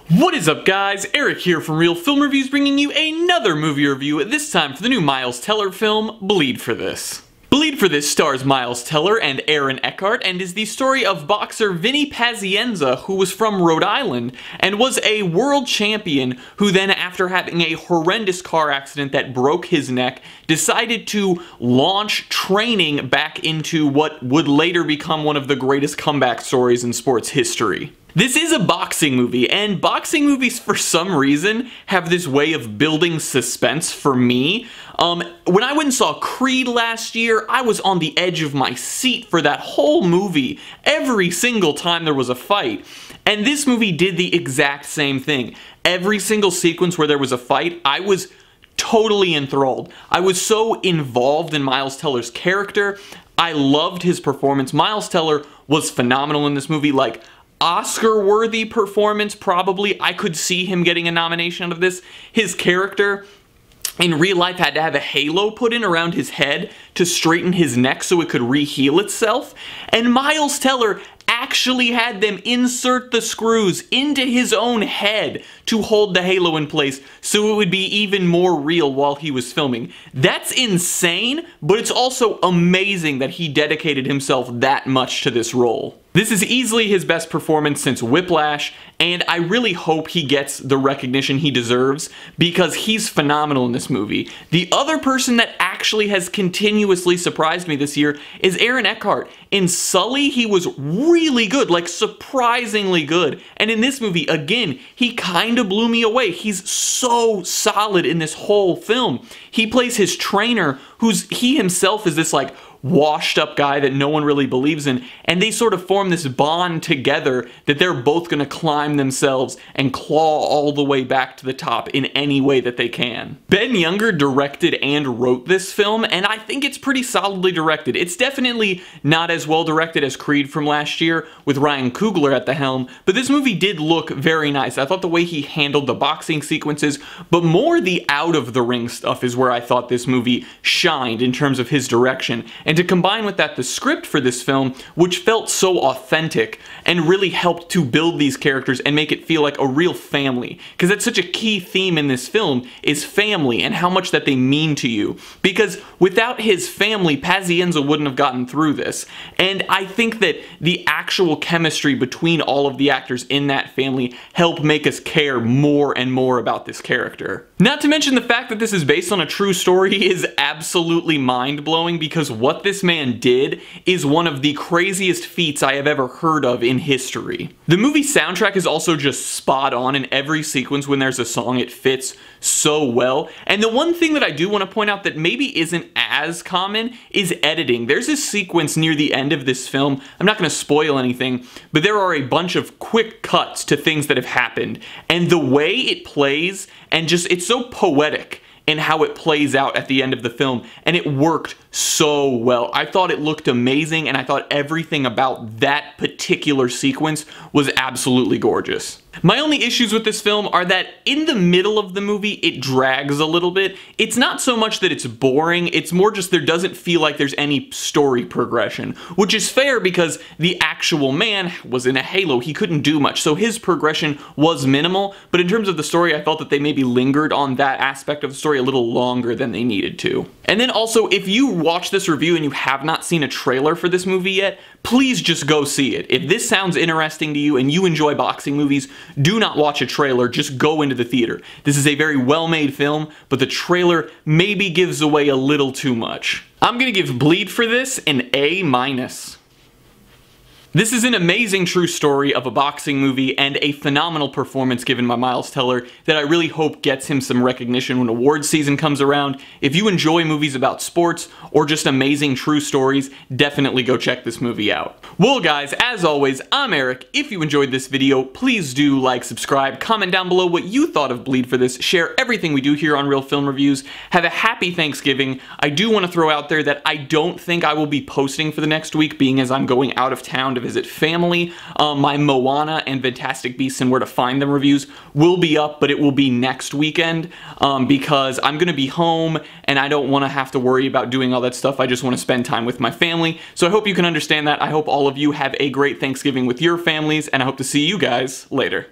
What is up, guys? Eric here from Real Film Reviews, bringing you another movie review, this time for the new Miles Teller film, Bleed for This. Bleed for This stars Miles Teller and Aaron Eckhart and is the story of boxer Vinny Pazienza, who was from Rhode Island and was a world champion who then, after having a horrendous car accident that broke his neck, decided to launch training back into what would later become one of the greatest comeback stories in sports history. This is a boxing movie, and boxing movies, for some reason, have this way of building suspense for me. When I went and saw Creed last year, I was on the edge of my seat for that whole movie, every single time there was a fight. And this movie did the exact same thing. Every single sequence where there was a fight, I was totally enthralled. I was so involved in Miles Teller's character. I loved his performance. Miles Teller was phenomenal in this movie, like, Oscar-worthy performance, probably. I could see him getting a nomination out of this. His character in real life had to have a halo put in around his head to straighten his neck so it could re-heal itself. And Miles Teller actually had them insert the screws into his own head to hold the halo in place so it would be even more real while he was filming. That's insane, but it's also amazing that he dedicated himself that much to this role. This is easily his best performance since Whiplash, and I really hope he gets the recognition he deserves because he's phenomenal in this movie. The other person that actually has continuously surprised me this year is Aaron Eckhart. In Sully, he was really good, like surprisingly good. And in this movie, again, he kind of blew me away. He's so solid in this whole film. He plays his trainer, he himself is this like washed up guy that no one really believes in, and they sort of form this bond together that they're both going to climb themselves and claw all the way back to the top in any way that they can. Ben Younger directed and wrote this film, and I think it's pretty solidly directed. It's definitely not as well directed as Creed from last year with Ryan Coogler at the helm, but this movie did look very nice. I thought the way he handled the boxing sequences, but more the out of the ring stuff is where I thought this movie shined in terms of his direction. And to combine with that the script for this film, which felt so authentic and really helped to build these characters and make it feel like a real family. Because that's such a key theme in this film, is family and how much that they mean to you. Because without his family, Pazienza wouldn't have gotten through this. And I think that the actual chemistry between all of the actors in that family help make us care more and more about this character. Not to mention the fact that this is based on a true story is absolutely mind-blowing, because what this man did is one of the craziest feats I have ever heard of in history. The movie soundtrack is also just spot on. In every sequence when there's a song, it fits so well. And the one thing that I do want to point out that maybe isn't as common is editing. There's a sequence near the end of this film, I'm not going to spoil anything, but there are a bunch of quick cuts to things that have happened, and the way it plays, and just, it's so poetic in how it plays out at the end of the film, and it worked so well. I thought it looked amazing, and I thought everything about that particular sequence was absolutely gorgeous. My only issues with this film are that in the middle of the movie, it drags a little bit. It's not so much that it's boring, it's more just there doesn't feel like there's any story progression, which is fair because the actual man was in a halo. He couldn't do much, so his progression was minimal, but in terms of the story, I felt that they maybe lingered on that aspect of the story a little longer than they needed to. And then also, if you watch this review and you have not seen a trailer for this movie yet, please just go see it. If this sounds interesting to you and you enjoy boxing movies, do not watch a trailer, just go into the theater. This is a very well-made film, but the trailer maybe gives away a little too much. I'm gonna give Bleed for this an A-. This is an amazing true story of a boxing movie and a phenomenal performance given by Miles Teller that I really hope gets him some recognition when awards season comes around. If you enjoy movies about sports or just amazing true stories, definitely go check this movie out. Well guys, as always, I'm Eric. If you enjoyed this video, please do like, subscribe, comment down below what you thought of Bleed for This, share everything we do here on Real Film Reviews. Have a happy Thanksgiving. I do want to throw out there that I don't think I will be posting for the next week, being as I'm going out of town to visit family. My Moana and Fantastic Beasts and Where to Find Them reviews will be up, but it will be next weekend because I'm going to be home and I don't want to have to worry about doing all that stuff. I just want to spend time with my family. So I hope you can understand that. I hope all of you have a great Thanksgiving with your families, and I hope to see you guys later.